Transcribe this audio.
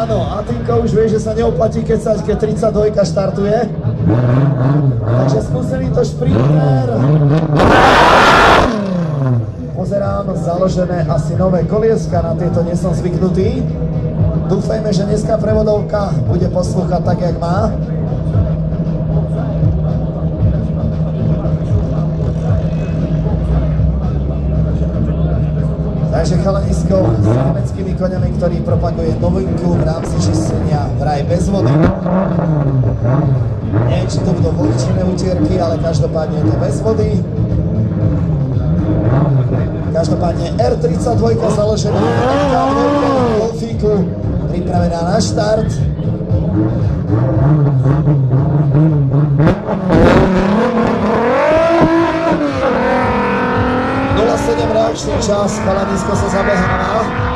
Áno, a Tinko už vie, že sa neoplatí kecať, keď 32 štartuje. Takže skúsený to šprinter. Pozerám, založené asi nové kolieska, na tieto nie som zvyknutý. Dúfajme, že dneska prevodovka bude poslúchať tak, jak má. Takže chalanisko s nemeckými koňami, ktorý propaguje novinku v rámci čistenia vraj bez vody. Neviem, či to budú vodičné utierky, ale každopádne je to bez vody. Každopádne R32 založená v Golfíku, pripravená na štart. Reakčný čas, chalanisko sa zabeháva.